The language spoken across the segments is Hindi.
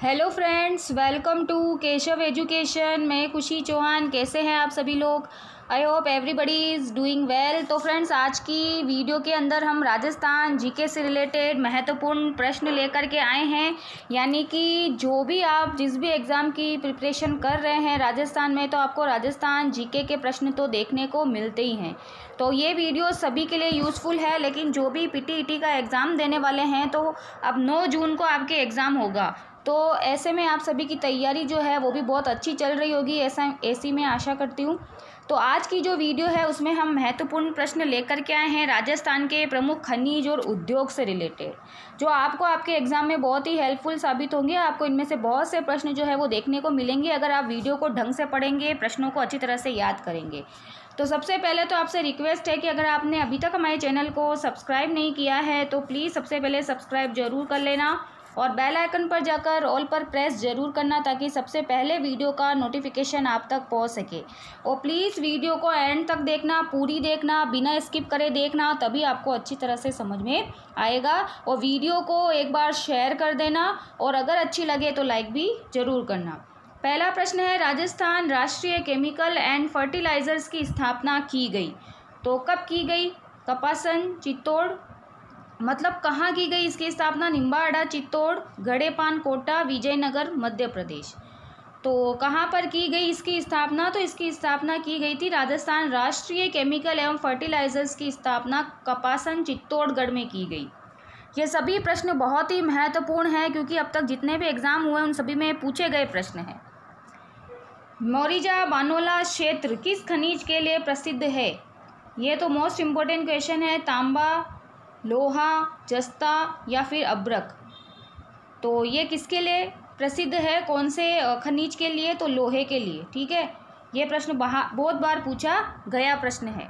Hello friends, welcome to Keshav education. मैं खुशी चौहान। कैसे हैं आप सभी लोग? I hope everybody is doing well. तो फ्रेंड्स, आज की वीडियो के अंदर हम राजस्थान जीके से रिलेटेड महत्वपूर्ण प्रश्न लेकर के आए हैं। यानी कि जो भी आप जिस भी एग्ज़ाम की प्रिपरेशन कर रहे हैं राजस्थान में, तो आपको राजस्थान जीके के प्रश्न तो देखने को मिलते ही हैं। तो ये वीडियो सभी के लिए यूज़फुल है। लेकिन जो भी पीटीईटी का एग्ज़ाम देने वाले हैं, तो अब 9 जून को आपके एग्ज़ाम होगा, तो ऐसे में आप सभी की तैयारी जो है वो भी बहुत अच्छी चल रही होगी, ऐसी मैं आशा करती हूँ। तो आज की जो वीडियो है उसमें हम महत्वपूर्ण प्रश्न लेकर के आए हैं राजस्थान के प्रमुख खनिज और उद्योग से रिलेटेड, जो आपको आपके एग्ज़ाम में बहुत ही हेल्पफुल साबित होंगे। आपको इनमें से बहुत से प्रश्न जो है वो देखने को मिलेंगे अगर आप वीडियो को ढंग से पढ़ेंगे, प्रश्नों को अच्छी तरह से याद करेंगे। तो सबसे पहले तो आपसे रिक्वेस्ट है कि अगर आपने अभी तक हमारे चैनल को सब्सक्राइब नहीं किया है तो प्लीज़ सबसे पहले सब्सक्राइब ज़रूर कर लेना और बेल आइकन पर जाकर ऑल पर प्रेस ज़रूर करना, ताकि सबसे पहले वीडियो का नोटिफिकेशन आप तक पहुंच सके। और प्लीज़ वीडियो को एंड तक देखना, पूरी देखना, बिना स्किप करे देखना, तभी आपको अच्छी तरह से समझ में आएगा। और वीडियो को एक बार शेयर कर देना और अगर अच्छी लगे तो लाइक भी ज़रूर करना। पहला प्रश्न है, राजस्थान राष्ट्रीय केमिकल एंड फर्टिलाइज़र्स की स्थापना की गई तो कब की गई? कपासन, चित्तौड़, मतलब कहाँ की गई इसकी स्थापना? निम्बाड़ा, चित्तौड़, गड़ेपान, कोटा, विजयनगर, मध्य प्रदेश। तो कहाँ पर की गई इसकी स्थापना? तो इसकी स्थापना की गई थी राजस्थान राष्ट्रीय केमिकल एवं फर्टिलाइजर्स की स्थापना कपासन, चित्तौड़गढ़ में की गई। ये सभी प्रश्न बहुत ही महत्वपूर्ण हैं क्योंकि अब तक जितने भी एग्जाम हुए उन सभी में पूछे गए प्रश्न हैं। मोरिजा बानोला क्षेत्र किस खनिज के लिए प्रसिद्ध है? ये तो मोस्ट इम्पोर्टेंट क्वेश्चन है। तांबा, लोहा, जस्ता या फिर अब्रक। तो ये किसके लिए प्रसिद्ध है? कौन से खनिज के लिए? तो लोहे के लिए। ठीक है, ये प्रश्न बहुत बार पूछा गया प्रश्न है।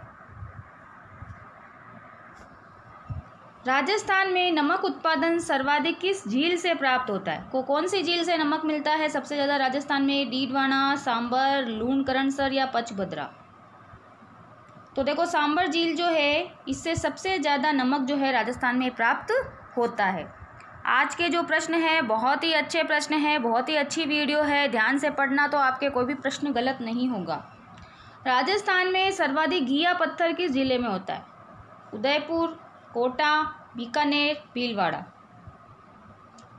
राजस्थान में नमक उत्पादन सर्वाधिक किस झील से प्राप्त होता है? कौन सी झील से नमक मिलता है सबसे ज़्यादा राजस्थान में? डीडवाना, सांबर, लूणकरणसर या पचभद्रा? तो देखो, सांबर झील जो है इससे सबसे ज़्यादा नमक जो है राजस्थान में प्राप्त होता है। आज के जो प्रश्न है बहुत ही अच्छे प्रश्न है, बहुत ही अच्छी वीडियो है, ध्यान से पढ़ना तो आपके कोई भी प्रश्न गलत नहीं होगा। राजस्थान में सर्वाधिक घिया पत्थर किस जिले में होता है? उदयपुर, कोटा, बीकानेर, भीलवाड़ा।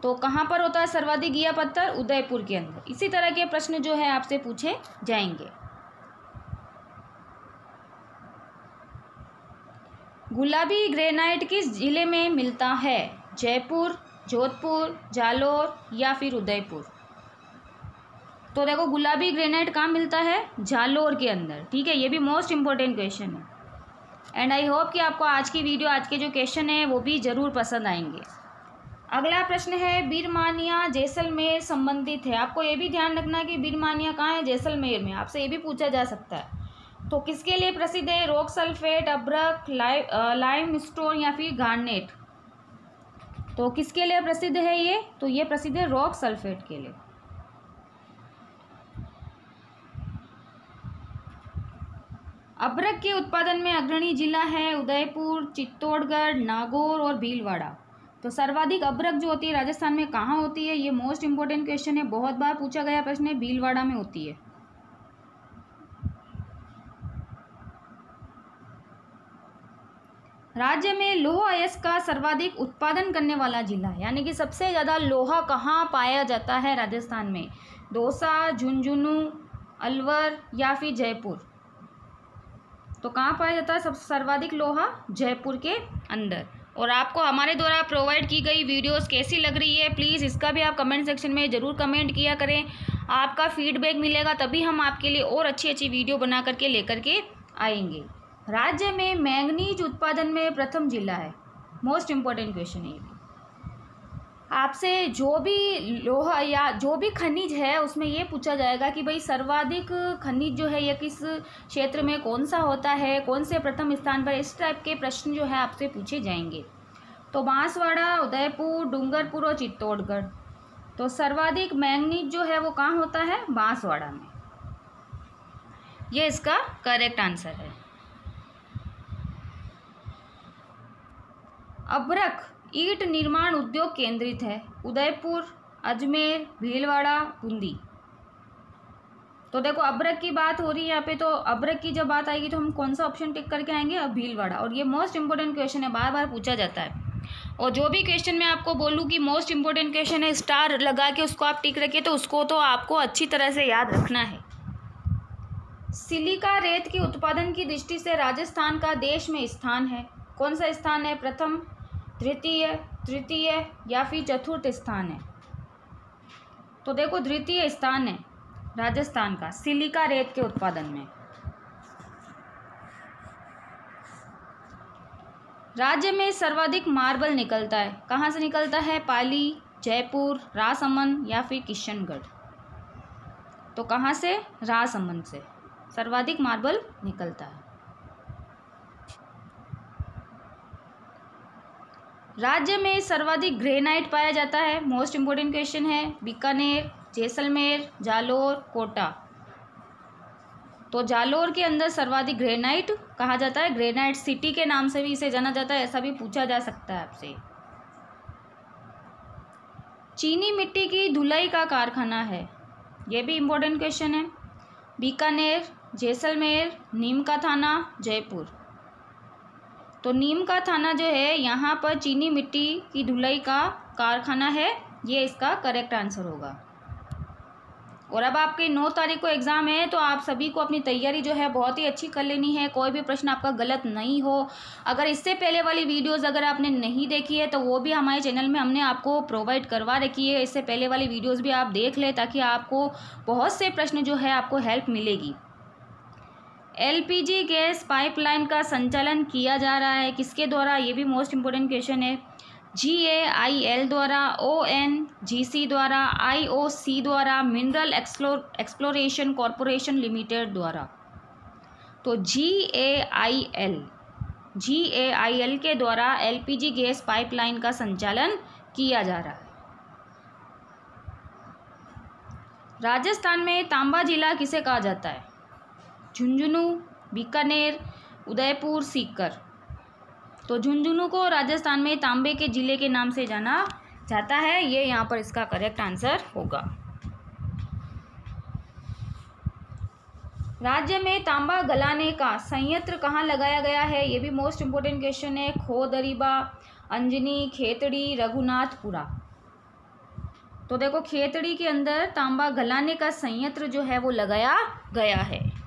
तो कहाँ पर होता है सर्वाधिक घिया पत्थर? उदयपुर के अंदर। इसी तरह के प्रश्न जो है आपसे पूछे जाएंगे। गुलाबी ग्रेनाइट किस जिले में मिलता है? जयपुर, जोधपुर, जालोर या फिर उदयपुर? तो देखो, गुलाबी ग्रेनाइट कहाँ मिलता है? जालोर के अंदर। ठीक है, ये भी मोस्ट इम्पोर्टेंट क्वेश्चन है। एंड आई होप कि आपको आज की वीडियो, आज के जो क्वेश्चन है वो भी ज़रूर पसंद आएंगे। अगला प्रश्न है, बिरमानिया जैसलमेर संबंधित है। आपको ये भी ध्यान रखना है कि बिरमानिया कहाँ है? जैसलमेर में। आपसे ये भी पूछा जा सकता है। तो किसके लिए प्रसिद्ध है? रॉक सल्फेट, अब्रक, लाइम स्टोन या फिर गार्नेट? तो किसके लिए प्रसिद्ध है ये? तो ये प्रसिद्ध है रॉक सल्फेट के लिए। अब्रक के उत्पादन में अग्रणी जिला है उदयपुर, चित्तौड़गढ़, नागौर और भीलवाड़ा। तो सर्वाधिक अब्रक जो होती है राजस्थान में कहाँ होती है? ये मोस्ट इंपोर्टेंट क्वेश्चन है, बहुत बार पूछा गया प्रश्न है। भीलवाड़ा में होती है। राज्य में लोहा अयस्क का सर्वाधिक उत्पादन करने वाला जिला, यानी कि सबसे ज़्यादा लोहा कहाँ पाया जाता है राजस्थान में? दौसा, झुंझुनू, अलवर या फिर जयपुर? तो कहाँ पाया जाता है सब सर्वाधिक लोहा? जयपुर के अंदर। और आपको हमारे द्वारा प्रोवाइड की गई वीडियोस कैसी लग रही है, प्लीज़ इसका भी आप कमेंट सेक्शन में ज़रूर कमेंट किया करें। आपका फीडबैक मिलेगा तभी हम आपके लिए और अच्छी अच्छी वीडियो बना करके लेकर के आएंगे। राज्य में मैंगनीज उत्पादन में प्रथम जिला है। मोस्ट इम्पोर्टेंट क्वेश्चन है ये भी। आपसे जो भी लोहा या जो भी खनिज है उसमें ये पूछा जाएगा कि भाई सर्वाधिक खनिज जो है ये किस क्षेत्र में कौन सा होता है, कौन से प्रथम स्थान पर? इस टाइप के प्रश्न जो है आपसे पूछे जाएंगे। तो बांसवाड़ा, उदयपुर, डूंगरपुर और चित्तौड़गढ़। तो सर्वाधिक मैंगनीज जो है वो कहाँ होता है? बांसवाड़ा में। ये इसका करेक्ट आंसर है। अब्रक ईंट निर्माण उद्योग केंद्रित है। उदयपुर, अजमेर, भीलवाड़ा, बूंदी। तो देखो अभ्रक की बात हो रही है यहाँ पे, तो अभ्रक की जब बात आएगी तो हम कौन सा ऑप्शन टिक करके आएंगे? अब भीलवाड़ा। और ये मोस्ट इंपॉर्टेंट क्वेश्चन है, बार बार पूछा जाता है। और जो भी क्वेश्चन मैं आपको बोलूँ कि मोस्ट इंपॉर्टेंट क्वेश्चन है, स्टार लगा के उसको आप टिक रखिए, तो उसको तो आपको अच्छी तरह से याद रखना है। सिलिका रेत के उत्पादन की दृष्टि से राजस्थान का देश में स्थान है। कौन सा स्थान है? प्रथम, द्वितीय, तृतीय या फिर चतुर्थ स्थान है? तो देखो द्वितीय स्थान है राजस्थान का सिलिका रेत के उत्पादन में। राज्य में सर्वाधिक मार्बल निकलता है, कहाँ से निकलता है? पाली, जयपुर, राजसमंद या फिर किशनगढ़? तो कहाँ से? राजसमंद से सर्वाधिक मार्बल निकलता है। राज्य में सर्वाधिक ग्रेनाइट पाया जाता है, मोस्ट इंपोर्टेंट क्वेश्चन है। बीकानेर, जैसलमेर, जालोर, कोटा। तो जालोर के अंदर सर्वाधिक ग्रेनाइट कहा जाता है, ग्रेनाइट सिटी के नाम से भी इसे जाना जाता है, ऐसा भी पूछा जा सकता है आपसे। चीनी मिट्टी की धुलाई का कारखाना है, यह भी इम्पोर्टेंट क्वेश्चन है। बीकानेर, जैसलमेर, नीम का थाना, जयपुर। तो नीम का थाना जो है यहाँ पर चीनी मिट्टी की धुलाई का कारखाना है, ये इसका करेक्ट आंसर होगा। और अब आपकी 9 तारीख को एग्ज़ाम है, तो आप सभी को अपनी तैयारी जो है बहुत ही अच्छी कर लेनी है, कोई भी प्रश्न आपका गलत नहीं हो। अगर इससे पहले वाली वीडियोस अगर आपने नहीं देखी है तो वो भी हमारे चैनल में हमने आपको प्रोवाइड करवा रखी है, इससे पहले वाली वीडियोस भी आप देख लें, ताकि आपको बहुत से प्रश्न जो है आपको हेल्प मिलेगी। LPG गैस पाइपलाइन का संचालन किया जा रहा है, किसके द्वारा? ये भी मोस्ट इम्पोर्टेंट क्वेश्चन है। GAIL द्वारा, ONGC द्वारा, IOC द्वारा, मिनरल एक्सप्लोरेशन कॉरपोरेशन लिमिटेड द्वारा। तो GAIL के द्वारा LPG गैस पाइपलाइन का संचालन किया जा रहा है। राजस्थान में तांबा जिला किसे कहा जाता है? झुंझुनू, बीकानेर, उदयपुर, सीकर। तो झुंझुनू को राजस्थान में तांबे के जिले के नाम से जाना जाता है, ये यहाँ पर इसका करेक्ट आंसर होगा। राज्य में तांबा गलाने का संयंत्र कहाँ लगाया गया है? ये भी मोस्ट इम्पोर्टेंट क्वेश्चन है। खोदरीबा, अंजनी, खेतड़ी, रघुनाथपुरा। तो देखो खेतड़ी के अंदर तांबा गलाने का संयंत्र जो है वो लगाया गया है।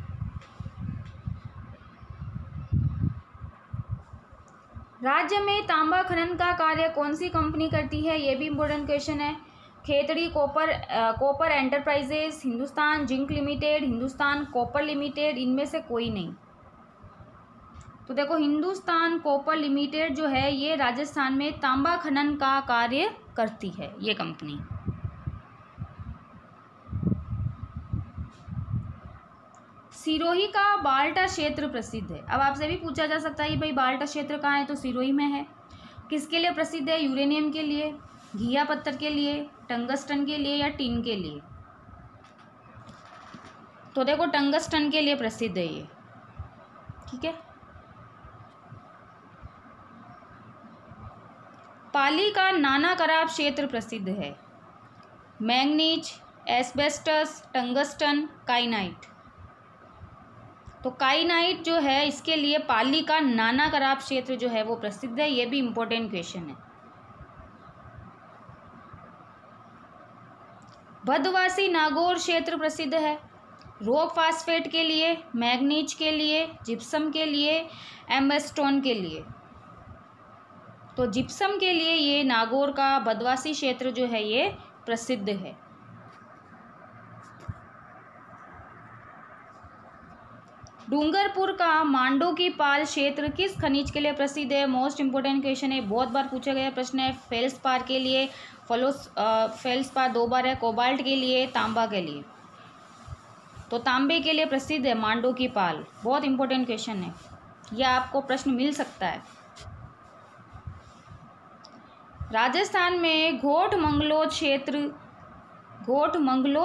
राज्य में तांबा खनन का कार्य कौन सी कंपनी करती है? ये भी इम्पोर्टेंट क्वेश्चन है। Khetri copper enterprises, Hindustan zinc limited, Hindustan copper limited, इनमें से कोई नहीं। तो देखो हिंदुस्तान कॉपर लिमिटेड जो है ये राजस्थान में तांबा खनन का कार्य करती है, ये कंपनी। सिरोही का बाल्टा क्षेत्र प्रसिद्ध है। अब आपसे भी पूछा जा सकता है भाई बाल्टा क्षेत्र कहाँ है? तो सिरोही में है। किसके लिए प्रसिद्ध है? यूरेनियम के लिए, घिया पत्थर के लिए, टंगस्टन के लिए या टिन के लिए? तो देखो टंगस्टन के लिए प्रसिद्ध है ये, ठीक है। पाली का नाना कराब क्षेत्र प्रसिद्ध है। Manganese, asbestos, tungsten, kyanite. तो काइनाइट जो है इसके लिए पाली का नाना कराब क्षेत्र जो है वो प्रसिद्ध है, ये भी इम्पोर्टेंट क्वेश्चन है। भदवासी नागौर क्षेत्र प्रसिद्ध है रॉक फास्फेट के लिए, मैग्नीज के लिए, जिप्सम के लिए, एम्बरस्टोन के लिए। तो जिप्सम के लिए ये नागौर का भदवासी क्षेत्र जो है ये प्रसिद्ध है। डूंगरपुर का मांडो की पाल क्षेत्र किस खनिज के लिए प्रसिद्ध है? मोस्ट इंपोर्टेंट क्वेश्चन है, बहुत बार पूछा गया प्रश्न है। फेल्सपार के लिए, फेल्सपार 2 बार है, कोबाल्ट के लिए, तांबा के लिए। तो तांबे के लिए प्रसिद्ध है मांडो की पाल, बहुत इंपॉर्टेंट क्वेश्चन है, यह आपको प्रश्न मिल सकता है। राजस्थान में घोट मंगलोद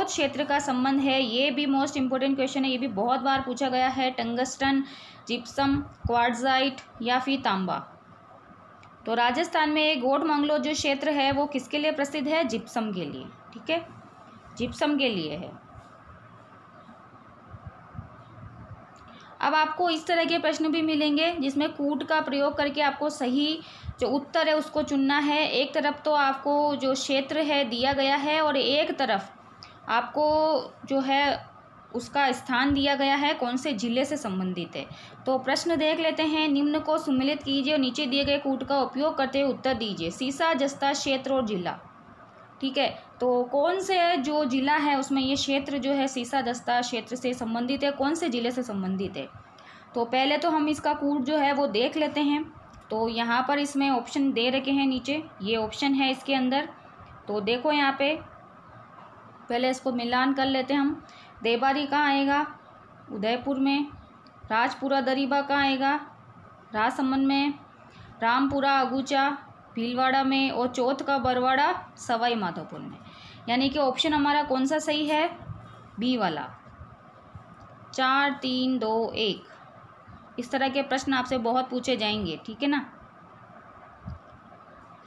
क्षेत्र का संबंध है, ये भी मोस्ट इंपोर्टेंट क्वेश्चन है, ये भी बहुत बार पूछा गया है। टंगस्टन, जिप्सम, क्वार्ट्जाइट या फिर तांबा। तो राजस्थान में गोंडमांगलो जो क्षेत्र है वो किसके लिए प्रसिद्ध है? जिप्सम के लिए। ठीक है, जिप्सम के लिए है। अब आपको इस तरह के प्रश्न भी मिलेंगे जिसमें कूट का प्रयोग करके आपको सही जो उत्तर है उसको चुनना है। एक तरफ तो आपको जो क्षेत्र है दिया गया है और एक तरफ आपको जो है उसका स्थान दिया गया है, कौन से जिले से संबंधित है। तो प्रश्न देख लेते हैं। निम्न को सम्मिलित कीजिए और नीचे दिए गए कूट का उपयोग करते हुए उत्तर दीजिए। सीसा, जस्ता, क्षेत्र और जिला। ठीक है, तो कौन से जो जिला है उसमें ये क्षेत्र जो है सीसा जस्ता क्षेत्र से संबंधित है, कौन से जिले से संबंधित है। तो पहले तो हम इसका कूट जो है वो देख लेते हैं। तो यहाँ पर इसमें ऑप्शन दे रखे हैं नीचे, ये ऑप्शन है इसके अंदर। तो देखो यहाँ पे पहले इसको मिलान कर लेते हैं हम। देवारी कहाँ आएगा? उदयपुर में। राजपुरा दरीबा कहाँ आएगा? राजसमंद में। रामपुरा अगुचा भीलवाड़ा में। और चौथ का बरवाड़ा सवाई माधोपुर में। यानी कि ऑप्शन हमारा कौन सा सही है? बी वाला। 4, 3, 2, 1। इस तरह के प्रश्न आपसे बहुत पूछे जाएंगे। ठीक है ना।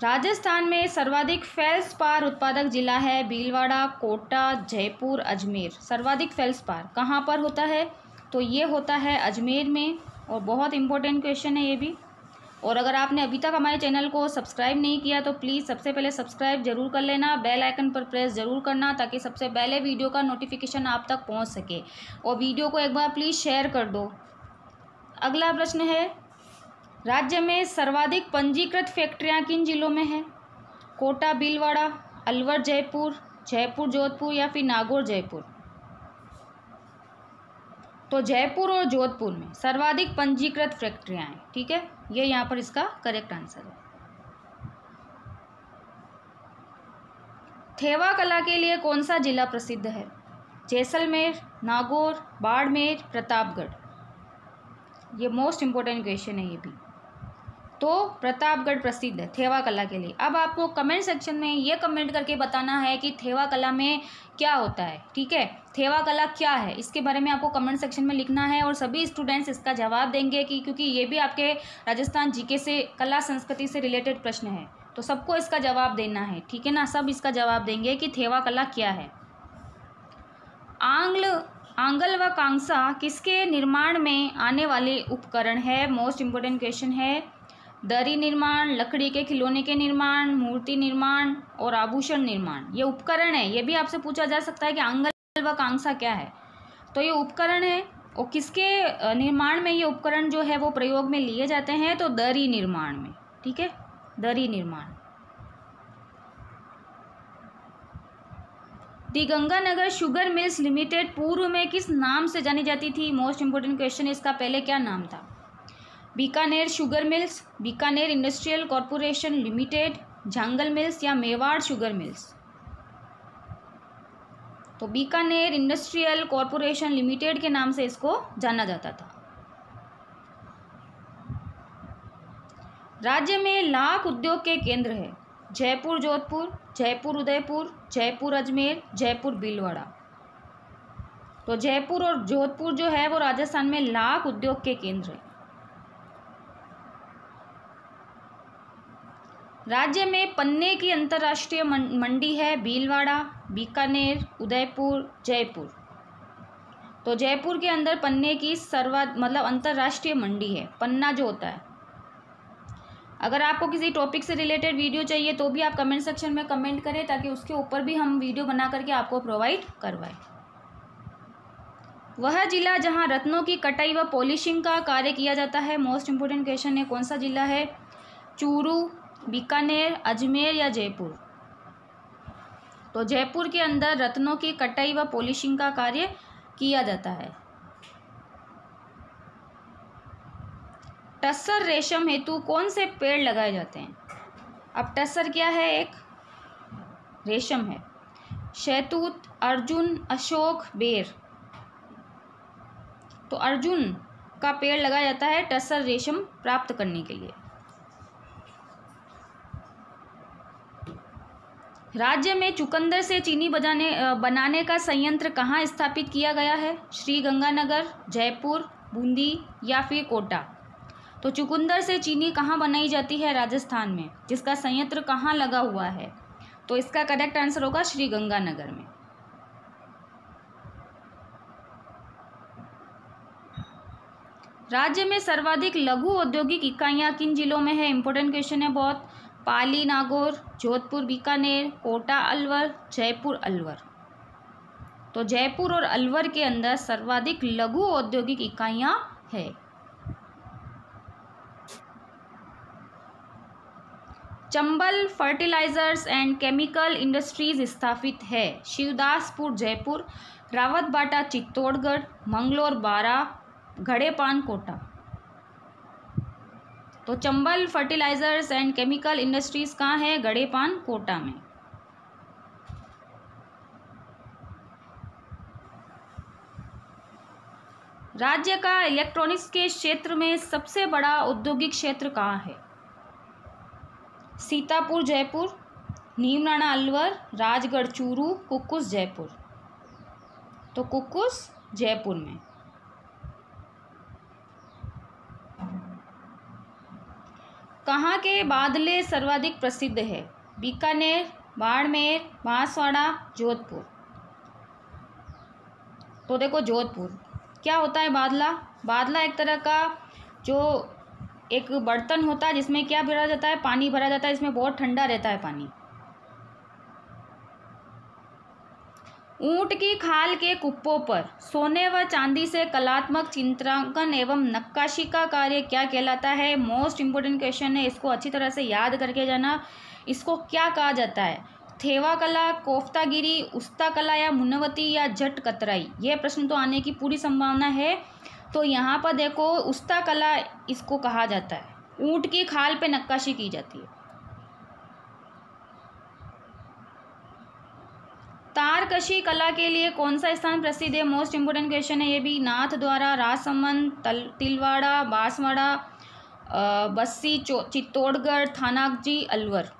राजस्थान में सर्वाधिक फेल्सपार उत्पादक जिला है भीलवाड़ा, कोटा, जयपुर, अजमेर। सर्वाधिक फेल्सपार कहाँ पर होता है? तो ये होता है अजमेर में। और बहुत इंपॉर्टेंट क्वेश्चन है ये भी। और अगर आपने अभी तक हमारे चैनल को सब्सक्राइब नहीं किया तो प्लीज़ सबसे पहले सब्सक्राइब जरूर कर लेना, बेल आइकन पर प्रेस जरूर करना ताकि सबसे पहले वीडियो का नोटिफिकेशन आप तक पहुंच सके। और वीडियो को एक बार प्लीज़ शेयर कर दो। अगला प्रश्न है, राज्य में सर्वाधिक पंजीकृत फैक्ट्रियाँ किन जिलों में हैं? कोटा, भीलवाड़ा, अलवर, जयपुर, जयपुर जोधपुर या फिर नागौर जयपुर। तो जयपुर और जोधपुर में सर्वाधिक पंजीकृत फैक्ट्रियाँ हैं। ठीक है, ये यहाँ पर इसका करेक्ट आंसर है। थेवा कला के लिए कौन सा जिला प्रसिद्ध है? जैसलमेर, नागौर, बाड़मेर, प्रतापगढ़। ये मोस्ट इम्पोर्टेंट क्वेश्चन है ये भी। तो प्रतापगढ़ प्रसिद्ध है थेवा कला के लिए। अब आपको कमेंट सेक्शन में ये कमेंट करके बताना है कि थेवा कला में क्या होता है। ठीक है, थेवा कला क्या है इसके बारे में आपको कमेंट सेक्शन में लिखना है। और सभी स्टूडेंट्स इसका जवाब देंगे कि क्योंकि ये भी आपके राजस्थान जीके से कला संस्कृति से रिलेटेड प्रश्न है, तो सबको इसका जवाब देना है। ठीक है ना, सब इसका जवाब देंगे कि थेवा कला क्या है। आंगल व कांसा किसके निर्माण में आने वाले उपकरण है? मोस्ट इम्पोर्टेंट क्वेश्चन है। दरी निर्माण, लकड़ी के खिलौने के निर्माण, मूर्ति निर्माण और आभूषण निर्माण, ये उपकरण है। ये भी आपसे पूछा जा सकता है कि आंगल व कांसा क्या है। तो ये उपकरण है और किसके निर्माण में ये उपकरण जो है वो प्रयोग में लिए जाते हैं? तो दरी निर्माण में। ठीक है, दरी निर्माण। दी गंगानगर शुगर मिल्स लिमिटेड पूर्व में किस नाम से जानी जाती थी? मोस्ट इंपोर्टेंट क्वेश्चन है, इसका पहले क्या नाम था? Bikaner sugar mills, Bikaner industrial corporation limited, झांगल मिल्स या मेवाड़ शुगर मिल्स। तो बीकानेर इंडस्ट्रियल कॉरपोरेशन लिमिटेड के नाम से इसको जाना जाता था। राज्य में लाख उद्योग के केंद्र है। जयपुर जोधपुर, जयपुर उदयपुर, जयपुर अजमेर, जयपुर भीलवाड़ा। तो जयपुर और जोधपुर जो है वो राजस्थान में लाख उद्योग के केंद्र है। राज्य में पन्ने की अंतर्राष्ट्रीय मंडी है भीलवाड़ा, बीकानेर, उदयपुर, जयपुर। तो जयपुर के अंदर पन्ने की अंतर्राष्ट्रीय मंडी है, पन्ना जो होता है। अगर आपको किसी टॉपिक से रिलेटेड वीडियो चाहिए तो भी आप कमेंट सेक्शन में कमेंट करें ताकि उसके ऊपर भी हम वीडियो बना करके आपको प्रोवाइड करवाएं। वह जिला जहां रत्नों की कटाई व पॉलिशिंग का कार्य किया जाता है। मोस्ट इंपोर्टेंट क्वेश्चन है, कौन सा जिला है? चूरू, बीकानेर, अजमेर या जयपुर। तो जयपुर के अंदर रत्नों की कटाई व पॉलिशिंग का कार्य किया जाता है। टस्सर रेशम हेतु कौन से पेड़ लगाए जाते हैं? अब टस्सर क्या है? एक रेशम है। शहतूत, अर्जुन, अशोक, बेर। तो अर्जुन का पेड़ लगाया जाता है टस्सर रेशम प्राप्त करने के लिए। राज्य में चुकंदर से चीनी बनाने का संयंत्र कहाँ स्थापित किया गया है? श्री गंगानगर, जयपुर, बूंदी या फिर कोटा। तो चुकंदर से चीनी कहाँ बनाई जाती है? राजस्थान में। जिसका संयंत्र कहाँ लगा हुआ है? तो इसका करेक्ट आंसर होगा श्रीगंगानगर में। राज्य में सर्वाधिक लघु औद्योगिक इकाइयाँ किन जिलों में है? इंपॉर्टेंट क्वेश्चन है बहुत। पाली नागौर, जोधपुर बीकानेर, कोटा अलवर, जयपुर अलवर। तो जयपुर और अलवर के अंदर सर्वाधिक लघु औद्योगिक इकाइयाँ है। Chambal fertilisers and chemical industries स्थापित है। शिवदासपुर जयपुर, रावतबाटा चित्तौड़गढ़, मंगलोर बारा, घड़ेपान कोटा। तो Chambal fertilisers and chemical industries कहाँ है? घड़ेपान कोटा में। राज्य का इलेक्ट्रॉनिक्स के क्षेत्र में सबसे बड़ा औद्योगिक क्षेत्र कहाँ है? सीतापुर जयपुर, नीमराणा अलवर, राजगढ़ चूरू, कुक्कुस जयपुर। तो कुक्कुस जयपुर में। कहाँ के बादले सर्वाधिक प्रसिद्ध है? बीकानेर, बाड़मेर, बांसवाड़ा, जोधपुर। तो देखो जोधपुर। क्या होता है बादला? बादला एक तरह का जो एक बर्तन होता है जिसमें क्या भरा जाता है? पानी भरा जाता है। इसमें बहुत ठंडा रहता है पानी। ऊंट की खाल के कुप्पों पर सोने व चांदी से कलात्मक चित्रांकन एवं नक्काशी का कार्य क्या कहलाता है? मोस्ट इंपोर्टेंट क्वेश्चन है, इसको अच्छी तरह से याद करके जाना। इसको क्या कहा जाता है? थेवा कला, कोफ्तागिरी, उस्ता कला या मुनवती या जट कतराई? ये प्रश्न तो आने की पूरी संभावना है। तो यहाँ पर देखो उस्ता कला इसको कहा जाता है। ऊंट की खाल पे नक्काशी की जाती है। तारकशी कला के लिए कौन सा स्थान प्रसिद्ध है? मोस्ट इंपोर्टेंट क्वेश्चन है ये भी। नाथ द्वारा, राजसमंद, तिलवाड़ा, बांसवाड़ा, बस्सी, चित्तौड़गढ़, थानाजी, अलवर।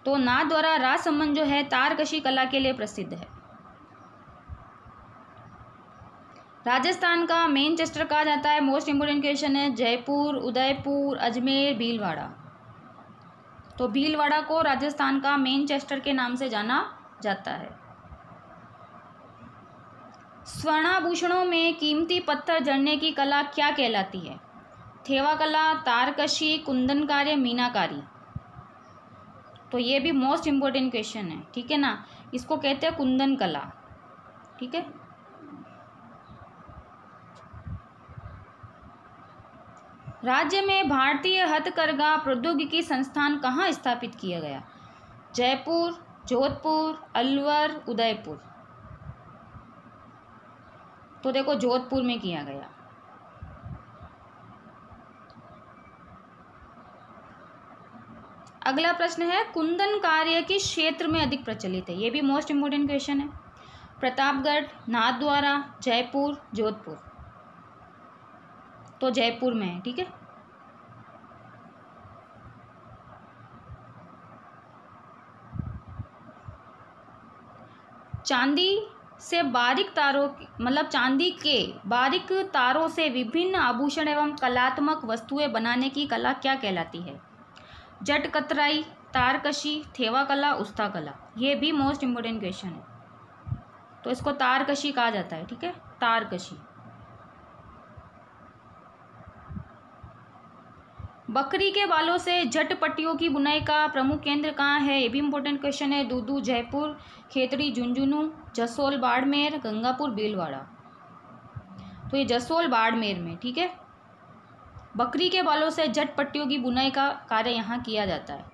तो नाथ द्वारा, राजसमंद जो है तारकशी कला के लिए प्रसिद्ध है। राजस्थान का मैनचेस्टर कहा जाता है। मोस्ट इंपोर्टेंट क्वेश्चन है। जयपुर, उदयपुर, अजमेर, भीलवाड़ा। तो भीलवाड़ा को राजस्थान का मैनचेस्टर के नाम से जाना जाता है। स्वर्णाभूषणों में कीमती पत्थर जड़ने की कला क्या कहलाती है? थेवा कला, तारकशी, कुंदन कार्य, मीनाकारी। तो ये भी मोस्ट इंपोर्टेंट क्वेश्चन है, ठीक है ना। इसको कहते हैं कुंदन कला, ठीक है। राज्य में भारतीय हथकरघा प्रौद्योगिकी संस्थान कहाँ स्थापित किया गया? जयपुर, जोधपुर, अलवर, उदयपुर। तो देखो जोधपुर में किया गया। अगला प्रश्न है कुंदन कार्य किस क्षेत्र में अधिक प्रचलित है? ये भी मोस्ट इंपोर्टेंट क्वेश्चन है। प्रतापगढ़, नाथद्वारा, जयपुर, जोधपुर। तो जयपुर में है, ठीक है। चांदी से बारीक तारों मतलब चांदी के बारीक तारों से विभिन्न आभूषण एवं कलात्मक वस्तुएं बनाने की कला क्या कहलाती है? जट कतराई, तारकशी, थेवा कला, उस्ता कला। ये भी मोस्ट इंपोर्टेंट क्वेश्चन है। तो इसको तारकशी कहा जाता है, ठीक है, तारकशी। बकरी के बालों से जट पट्टियों की बुनाई का प्रमुख केंद्र कहाँ है? ये भी इंपॉर्टेंट क्वेश्चन है। दूदू जयपुर, खेतड़ी झुंझुनू, जसोल बाड़मेर, गंगापुर भीलवाड़ा। तो ये जसोल बाड़मेर में, ठीक है। बकरी के बालों से जट पट्टियों की बुनाई का कार्य यहाँ किया जाता है।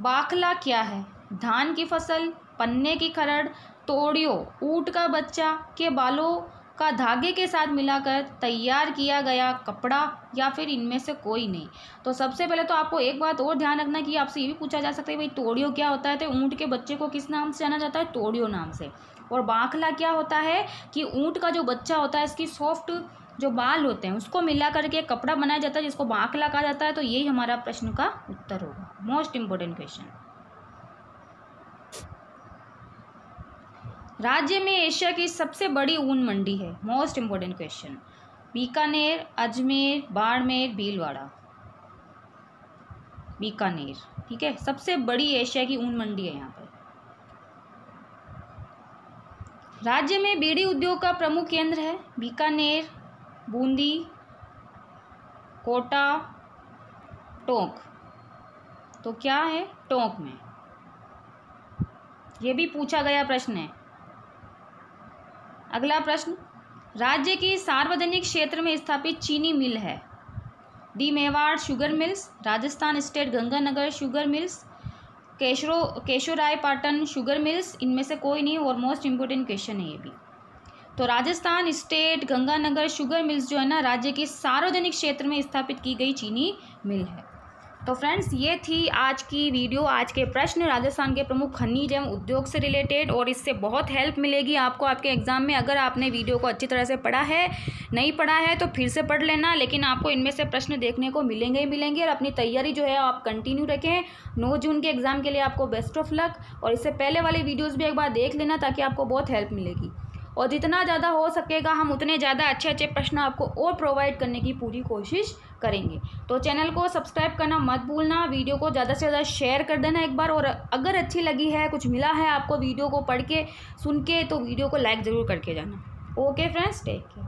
बाखला क्या है? धान की फसल, पन्ने की खरड़, तोड़ियों, ऊंट का बच्चा के बालों का धागे के साथ मिलाकर तैयार किया गया कपड़ा या फिर इनमें से कोई नहीं। तो सबसे पहले तो आपको एक बात और ध्यान रखना कि आपसे ये भी पूछा जा सकता है भाई तोड़ियों क्या होता है? तो ऊंट के बच्चे को किस नाम से जाना जाता है? तोड़ियों नाम से। और बाखला क्या होता है कि ऊंट का जो बच्चा होता है इसकी सॉफ्ट जो बाल होते हैं उसको मिला करके कपड़ा बनाया जाता है जिसको बाखला कहा जाता है। तो यही हमारा प्रश्न का उत्तर होगा। Most important question. राज्य में एशिया की सबसे बड़ी ऊन मंडी है? Most important question. Bikaner, Ajmer, Barmer, Bhilwara. Bikaner, ठीक है, सबसे बड़ी एशिया की ऊन मंडी है यहाँ पर। राज्य में बीड़ी उद्योग का प्रमुख केंद्र है? बीकानेर, बूंदी, कोटा, टोंक। तो क्या है? टोंक में। ये भी पूछा गया प्रश्न है। अगला प्रश्न, राज्य की सार्वजनिक क्षेत्र में स्थापित चीनी मिल है? D Mewar sugar mills, Rajasthan state Ganganagar sugar mills, Keshorai Patan sugar mills. इनमें से कोई नहीं, और मोस्ट इम्पोर्टेंट क्वेश्चन है ये भी। तो Rajasthan state Ganganagar sugar mills जो है ना, राज्य के सार्वजनिक क्षेत्र में स्थापित की गई चीनी मिल है। तो फ्रेंड्स, ये थी आज की वीडियो, आज के प्रश्न राजस्थान के प्रमुख खनिज एवं उद्योग से रिलेटेड, और इससे बहुत हेल्प मिलेगी आपको आपके एग्जाम में। अगर आपने वीडियो को अच्छी तरह से पढ़ा है, नहीं पढ़ा है तो फिर से पढ़ लेना, लेकिन आपको इनमें से प्रश्न देखने को मिलेंगे ही मिलेंगे। और अपनी तैयारी जो है आप कंटिन्यू रखें। 9 जून के एग्ज़ाम के लिए आपको बेस्ट ऑफ लक। और इससे पहले वाले वीडियोज़ भी एक बार देख लेना, ताकि आपको बहुत हेल्प मिलेगी। और जितना ज़्यादा हो सकेगा हम उतने ज़्यादा अच्छे अच्छे प्रश्न आपको और प्रोवाइड करने की पूरी कोशिश करेंगे। तो चैनल को सब्सक्राइब करना मत भूलना, वीडियो को ज़्यादा से ज़्यादा शेयर कर देना एक बार, और अगर अच्छी लगी है, कुछ मिला है आपको वीडियो को पढ़ के सुन के, तो वीडियो को लाइक ज़रूर करके जाना। Okay friends, take care.